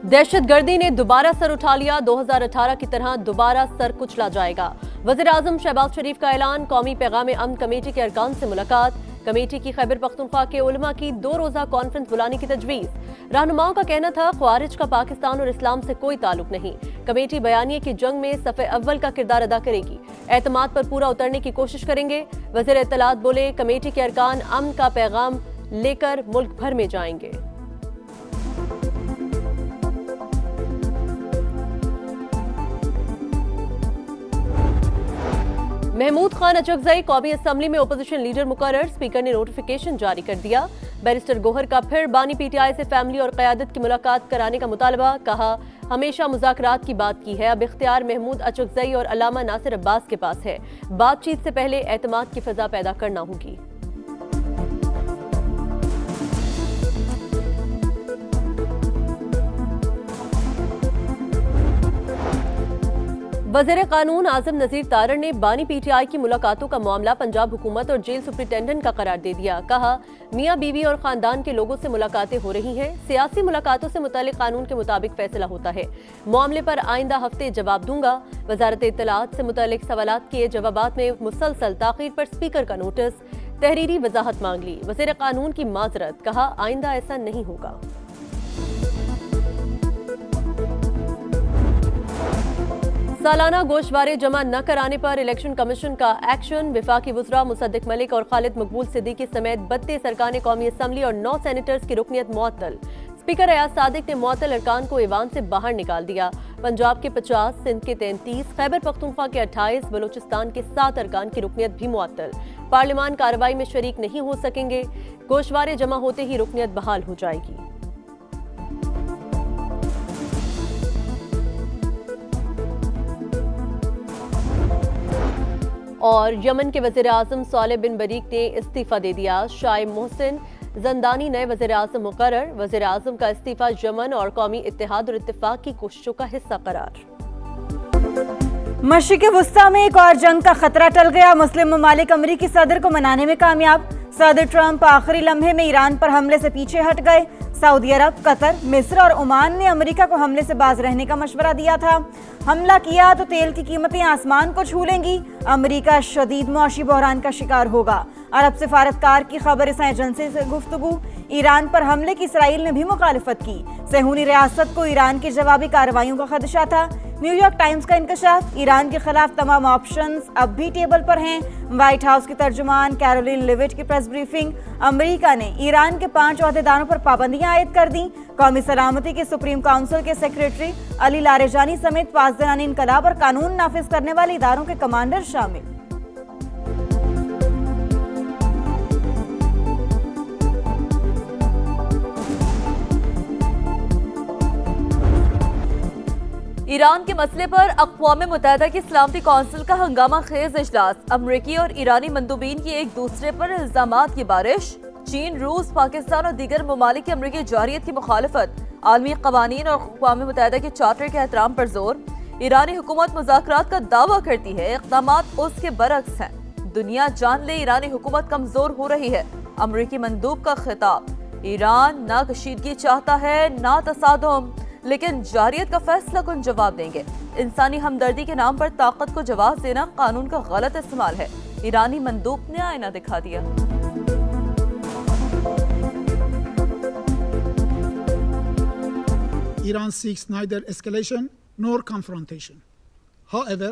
दहशतगर्दी ने दोबारा सर उठा लिया। 2018 की तरह दोबारा सर कुचला जाएगा। वज़ीर आज़म शहबाज शरीफ का ऐलान। कौमी पैगाम अमन कमेटी के अरकान से मुलाकात। कमेटी की खैबर पख्तूनख्वा के उलमा की 2 रोज़ा कॉन्फ्रेंस बुलाने की तजवीज़। रहनुमाओं का कहना था ख्वारिज का पाकिस्तान और इस्लाम से कोई ताल्लुक नहीं। कमेटी बयानिए की जंग में सफ़े अव्वल का किरदार अदा करेगी। एतमाद पर पूरा उतरने की कोशिश करेंगे। वज़ीर इत्तलात बोले, कमेटी के अरकान अमन का पैगाम लेकर मुल्क भर में जाएंगे। महमूद खान अचकजई कौमी असम्बली में ओपोजिशन लीडर मुकर्रर। स्पीकर ने नोटिफिकेशन जारी कर दिया। बैरिस्टर गोहर का फिर बानी पीटीआई से फैमिली और क़यादत की मुलाकात कराने का मुतालबा। कहा, हमेशा मुज़ाकरात की बात की है, अब इख्तियार महमूद अचकजई और अल्लामा नासिर अब्बास के पास है। बातचीत से पहले एतमाद की फ़ज़ा पैदा करना होगी। वज़ीर कानून आज़म नज़ीर तारड़ ने बानी पीटीआई की मुलाकातों का मामला पंजाब हुकूमत और जेल सुप्रिंटेंडेंट का करार दे दिया। कहा, मियाँ बीवी और खानदान के लोगों से मुलाकातें हो रही हैं। सियासी मुलाकातों से मुतालिक कानून के मुताबिक फैसला होता है। मामले पर आइंदा हफ्ते जवाब दूंगा। वजारत इत्तलात से मुतालिक सवालात किए जवाबात में मुसलसल ताख़ीर पर स्पीकर का नोटिस। तहरीरी वजाहत मांग ली। वज़ीर कानून की माजरत। कहा, आइंदा ऐसा नहीं होगा। सालाना गोशवारे जमा न कराने पर इलेक्शन कमीशन का एक्शन। वफाकी वज़रा मुसद्दिक मलिक और खालिद मकबूल सिद्दीकी समेत 32 अरकान कौमी असम्बली और 9 सेनेटर्स की रुकनियत मुअत्तल। स्पीकर अयाज सादिक ने मुअत्तल अरकान को ईवान से बाहर निकाल दिया। पंजाब के 50, सिंध के 33, खैबर पख्तूनख्वा के 28, बलूचिस्तान के 7 अरकान की रुकनियत भी मुअत्तल। पार्लियामान कार्रवाई में शरीक नहीं हो सकेंगे। गोशवारे जमा होते ही रुकनियत बहाल हो जाएगी। और यमन के वज़ीर आज़म सालेह बिन बरीक ने इस्तीफा दे दिया। शाइब मोहसिन जंदानी नए वज़ीर आज़म मुकर्रर। वज़ीर आज़म का इस्तीफा यमन और कौमी इत्तेहाद और इत्तेफाक की कोशिशों का हिस्सा करार। मशरिक़ वुस्ता में एक और जंग का खतरा टल गया। मुस्लिम ममालिक अमरीकी सदर को मनाने में कामयाब। सदर ट्रंप आखिरी लम्हे में ईरान पर हमले से पीछे हट गए। सऊदी अरब, कतर, मिस्र और ओमान ने अमेरिका को हमले से बाज रहने का मशवरा दिया था। हमला किया तो तेल की कीमतें आसमान को छू लेंगी। अमेरिका शदीद मुआशी बहरान का शिकार होगा। अरब सिफारतकार की खबर रसां एजेंसी से गुफ्तगू। ईरान पर हमले की इसराइल ने भी मुखालिफत की। सेहूनी रियासत को ईरान की जवाबी कार्रवाइयों का खदशा था। न्यूयॉर्क टाइम्स का इंकशाफ। ईरान के खिलाफ तमाम ऑप्शंस अब भी टेबल पर हैं। व्हाइट हाउस की तर्जुमान कैरोलिन लिविट की प्रेस ब्रीफिंग। अमेरिका ने ईरान के 5 ओहदेदारों पर पाबंदियां आयद कर दी। कौमी सलामती के सुप्रीम काउंसिल के सेक्रेटरी अली लारेजानी समेत 5 दरानी इनकलाब और कानून नाफिज करने वाले इदारों के कमांडर शामिल। ईरान के मसले पर अक़वाम मुत्तहिदा की सलामती कौंसिल का हंगामा खेज इजलास। अमरीकी और ईरानी मंदूबीन की एक दूसरे पर इल्जामात की बारिश। चीन, रूस, पाकिस्तान और दीगर ममालिक की अमरीकी जारियत की मुखालफत। आलमी कवानीन और अक़वाम मुत्तहिदा के चार्टर के एहतराम पर जोर। ईरानी हुकूमत मुज़ाकरात का दावा करती है, इक़दामात उसके बरक्स हैं। दुनिया जान ले, ईरानी हुकूमत कमजोर हो रही है। अमरीकी मंदूब का खिताब। ईरान ना कशीदगी चाहता है ना तसादुम, लेकिन जारियत का फैसला कुन जवाब देंगे। इंसानी हमदर्दी के नाम पर ताकत को जवाब देना कानून का गलत इस्तेमाल है। ईरानी मंदूब ने आईना दिखा दिया। Iran seeks neither escalation nor confrontation. However,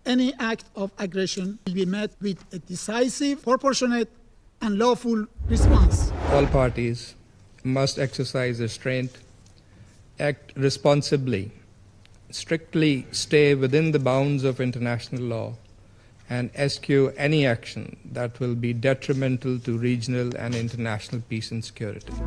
any act of aggression will be met with a decisive, proportionate, and lawful response. All parties must exercise restraint, act responsibly, strictly stay within the bounds of international law, and eschew any action that will be detrimental to regional and international peace and security.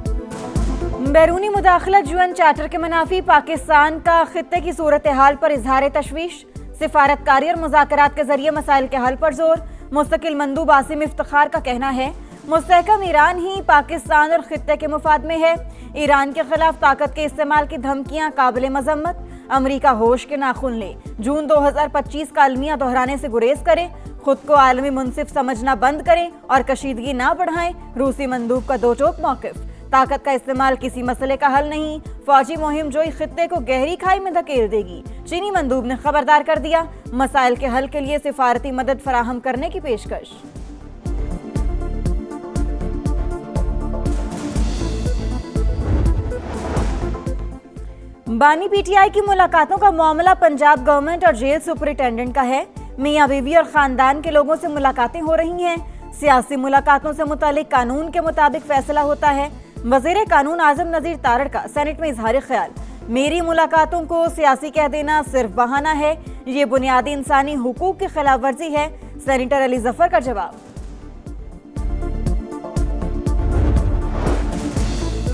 बैरूनी मुदाखलत UN charter के मनाफी। पाकिस्तान का खित्ते की सूरत हाल पर इजहार तशवीश। सिफारतकारी और मुज़ाकरात के जरिए मसाइल के हल पर जोर। मुस्तकिल मंदूब आसिम इफ्तिखार का कहना है, मुस्तहकम ईरान ही पाकिस्तान और खित्ते के मुफाद में है। ईरान के खिलाफ ताकत के इस्तेमाल की धमकियां काबिल मजम्मत। अमरीका होश के नाखून ले। जून 2025 का अलमिया दोहराने से गुरेज करे। खुद को आलमी मुनसिफ समझना बंद करें और कशीदगी ना बढ़ाएं। रूसी मंदूब का दो टोक मौक़िफ़। ताकत का इस्तेमाल किसी मसले का हल नहीं। फौजी मुहिम जोई खित्ते को गहरी खाई में धकेल देगी। चीनी मंदूब ने खबरदार कर दिया, मसाइल के हल के लिए सिफारती मदद फराहम करने की पेशकश। बानी पीटीआई की मुलाकातों का मामला पंजाब गवर्नमेंट और जेल सुपरिटेंडेंट का है। मियां बीवी और खानदान के लोगों से मुलाकातें हो रही हैं। सियासी मुलाकातों से मुतालिक कानून के मुताबिक फैसला होता है। वजीर कानून आजम नजीर तारड़ का सेनेट में इजहार ख्याल, मेरी मुलाकातों को सियासी कह देना सिर्फ बहाना है, ये बुनियादी इंसानी हुकूक की खिलाफ वर्जी है। सेनेटर अली जफर का जवाब।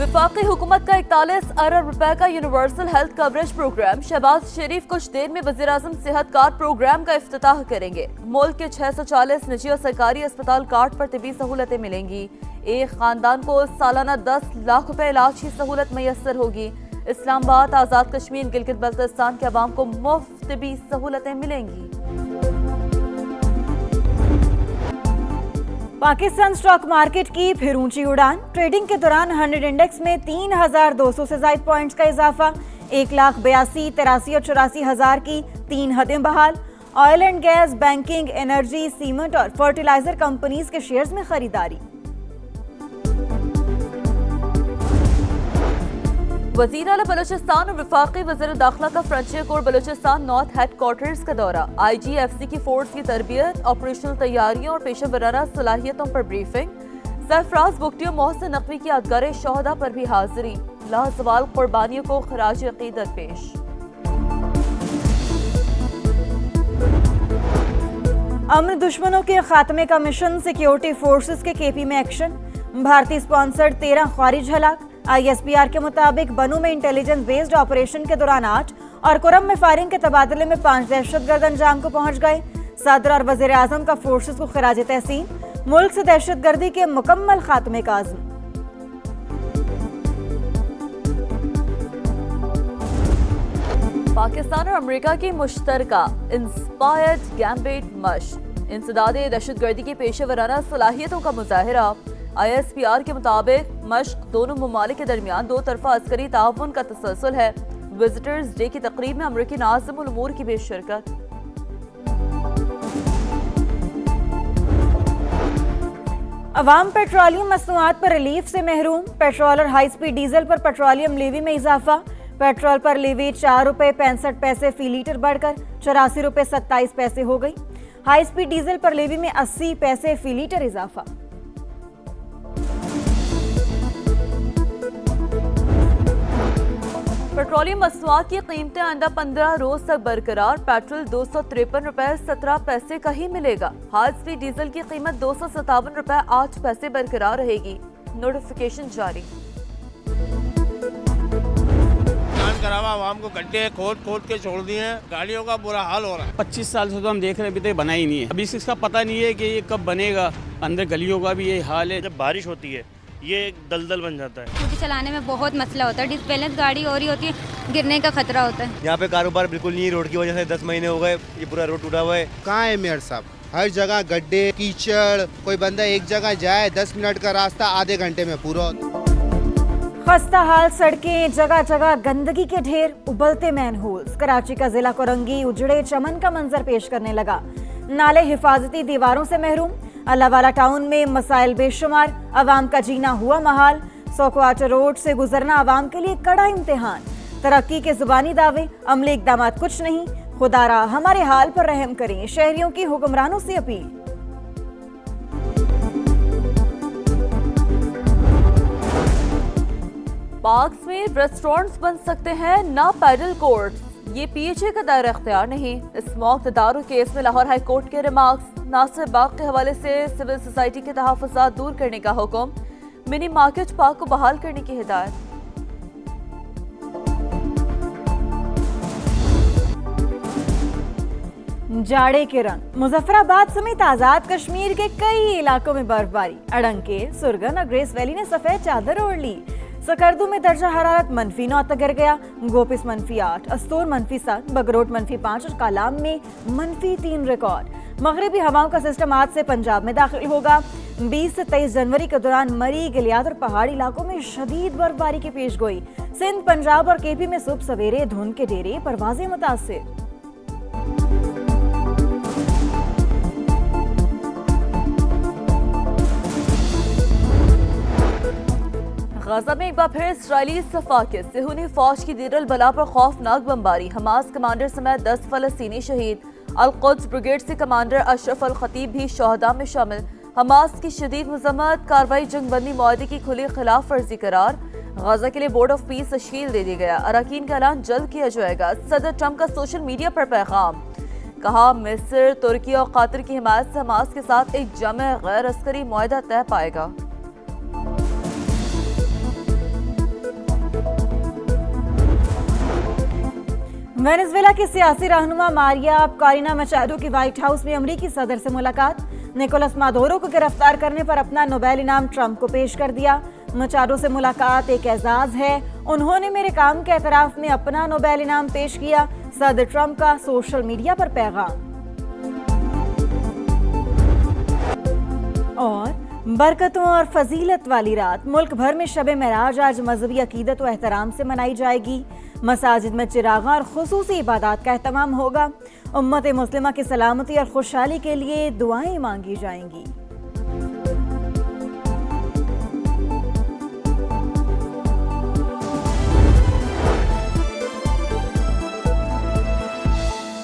वफाकी हुकूमत का 41 अरब रुपए का universal health coverage program. Shehbaz Sharif कुछ देर में वज़ीर-ए-आज़म सेहत कार्ड प्रोग्राम का इफ्तिताह करेंगे। मुल्क के 640 निजी और सरकारी अस्पताल कार्ड पर तिबी सहूलतें मिलेंगी। एक खानदान को सालाना 10 लाख रुपए इलाज की सहूलत मैसर होगी। इस्लामाबाद, आज़ाद कश्मीर, गिलगित बल्तिस्तान के अवाम को मुफ्त तिबी सहूलतें मिलेंगी। पाकिस्तान स्टॉक मार्केट की फिर ऊंची उड़ान। ट्रेडिंग के दौरान 100 इंडेक्स में 3,200 से ज्यादा पॉइंट्स का इजाफा। 1,82,000, 83 और 84 हजार की 3 हदें बहाल। Oil and gas, banking, energy, cement और फर्टिलाइजर कंपनीज के शेयर्स में खरीदारी। वज़ीर आला बलूचिस्तान और वफाकी वज़ीर दाखिला का frontier core Balochistan north headquarters का दौरा। IGFC की फोर्स की तरबियत, ऑपरेशनल तैयारियों और पेशा वराना सलाहियतों पर ब्रीफिंग। सरफराज बुगटी और मोहसिन नकवी की यादगार शोहदा पर भी हाजिरी। लाजवाल कुर्बानियों को खराज अकीदत पेश। अमन दुश्मनों के खात्मे का मिशन, सिक्योरिटी फोर्सेस के KP में एक्शन। भारतीय स्पॉन्सर्ड 13 ख्वारिज हलाक। ISPR के मुताबिक बनू में इंटेलिजेंस बेस्ड ऑपरेशन के दौरान 8 और कुरम में फायरिंग के तबादले में 5 दहशतगर्द अंजाम को पहुंच गए। सदर और वजीर आजम का फोर्सेस को खिराज तहसीन। मुल्क से दहशतगर्दी के मुकम्मल खात्मे का आज़म। पाकिस्तान और अमेरिका की मुश्तरका इंस्पायर्ड गैम्बिट मशक। इंसदादे दहशतगर्दी की पेशा वराना सलाहियतों का मुजाहिरा। ISPR के मुताबिक मशक दोनों ममालिक के दरमियान 2 तरफा अस्करी ताउन का तसलसल है। विजिटर्स डे की तकरीब में अमरीकी नाज़िम उल उमूर की भी शिरकत। अवाम पेट्रोलियम मसनूआत पर रिलीफ से महरूम। पेट्रोल और हाई स्पीड डीजल पर पेट्रोलियम लेवी में इजाफा। पेट्रोल पर लेवी 4 रुपए 65 पैसे फी लीटर बढ़कर 84 रुपए 27 पैसे हो गई। हाई स्पीड डीजल पर लेवी में 80 पैसे फी लीटर इजाफा। पेट्रोलियम मसनूआत की कीमतें आइंदा 15 रोज तक बरकरार। पेट्रोल 253 रुपए 17 पैसे का ही मिलेगा। हाई स्पीड डीजल की कीमत 257 रुपए 8 पैसे बरकरार रहेगी। नोटिफिकेशन जारी। करावा आवाम को गड्ढे खोद के छोड़ दिए हैं। गाड़ियों का बुरा हाल हो रहा है। 25 साल से तो हम देख रहे हैं, अभी तक बना ही नहीं है। अभी इसका पता नहीं है कि ये कब बनेगा। अंदर गलियों का भी यही हाल है। जब बारिश होती है ये दलदल बन जाता है। स्कूटी चलाने में बहुत मसला होता है। डिसबैलेंस गाड़ी हो रही होती है, गिरने का खतरा होता है। यहाँ पे कारोबार बिल्कुल नहीं है। रोड की वजह से 10 महीने हो गए, ये पूरा रोड टूटा हुआ है। कहाँ है मेयर साहब? हर जगह गड्ढे, कीचड़। कोई बंदा एक जगह जाए 10 मिनट का रास्ता आधे घंटे में पूरा। खस्ता हाल सड़कें, जगह जगह गंदगी के ढेर, उबलते मैनहोल्स। कराची का जिला कोरंगी उजड़े चमन का मंजर पेश करने लगा। नाले हिफाजती दीवारों से महरूम। अल्लाहवाला टाउन में मसाइल बेशुमार, अवाम का जीना हुआ महाल। 100 क्वार्टर रोड से गुजरना अवाम के लिए कड़ा इम्तिहान। तरक्की के जुबानी दावे, अमली इकदाम कुछ नहीं। खुदारा हमारे हाल पर रहम करें, शहरियों की हुक्मरानों से अपील। पार्क्स में रेस्टोरेंट्स बन सकते हैं, ना पैडल कोर्ट। ये PHA का दायरा इख्तियार नहीं। स्मॉग तदारुक केस में लाहौर हाई कोर्ट के रिमार्क्स। नासिर बाग के हवाले से सिविल सोसाइटी के तहफ़्फ़ुज़ात दूर करने का हुक्म। मिनी मार्केट पार्क को बहाल करने की हिदायत। जाड़े के रंग, मुजफ्फराबाद समेत आजाद कश्मीर के कई इलाकों में बर्फबारी। अड़ंके, सुरगन और ग्रेस वैली ने सफेद चादर ओढ़ ली। सकर्दू में दर्जा हरारत -9 तक गिर गया। गोपिस -8, अस्तूर -7, बगरोट -5 और कालाम में -3 रिकॉर्ड। मगरिबी हवाओं का सिस्टम आज से पंजाब में दाखिल होगा। 20 से 23 जनवरी के दौरान मरी, गिलियाद और पहाड़ी इलाकों में शदीद बर्फबारी की पेशगोई। सिंध, पंजाब और केपी में सुबह सवेरे धुंध के डेरे, परवाजें मुतासिर। गाजा में एक बार फिर इस्राएली सफाकिस सिहूनी फौज की दीर अल बला पर खौफनाक बमबारी, हमास कमांडर समेत 10 फलस्तीनी शहीद। अल-कुद्स ब्रिगेड से कमांडर अशरफ अल खतीब भी शोहदा में शामिल। हमास की शदीद मजम्मत, कार्रवाई जंगबंदी मुआहदे की खुली खिलाफ वर्जी करार। गाजा के लिए बोर्ड ऑफ पीस तश्कील दे दिया गया, अरकान का ऐलान जल्द किया जाएगा। सदर ट्रंप का सोशल मीडिया पर पैगाम, कहा मिस्र, तुर्की और कतर की हिमायत से हमास के साथ एक जमे गैर अस्करी मुआहदा तय पाएगा। वेनेजुएला की सियासी रहनुमा मारिया कॉरिना मचाडो की व्हाइट हाउस में अमेरिकी सदर से मुलाकात। निकोलस मादुरो को गिरफ्तार करने पर अपना नोबेल इनाम ट्रंप को पेश कर दिया। मचाडो से मुलाकात एक एजाज है, उन्होंने मेरे काम के एतराफ में अपना नोबेल इनाम पेश किया। सदर ट्रंप का सोशल मीडिया पर पैगाम। और बरकतों और फजीलत वाली रात, मुल्क भर में शब मेराज आज मजहबी अकीदत व एहतराम से मनाई जाएगी। मसाजिद में चिरागा और खुसूसी इबादत का एहतमाम होगा। उम्मत मुस्लिमा की सलामती और खुशहाली के लिए दुआएं मांगी जाएंगी।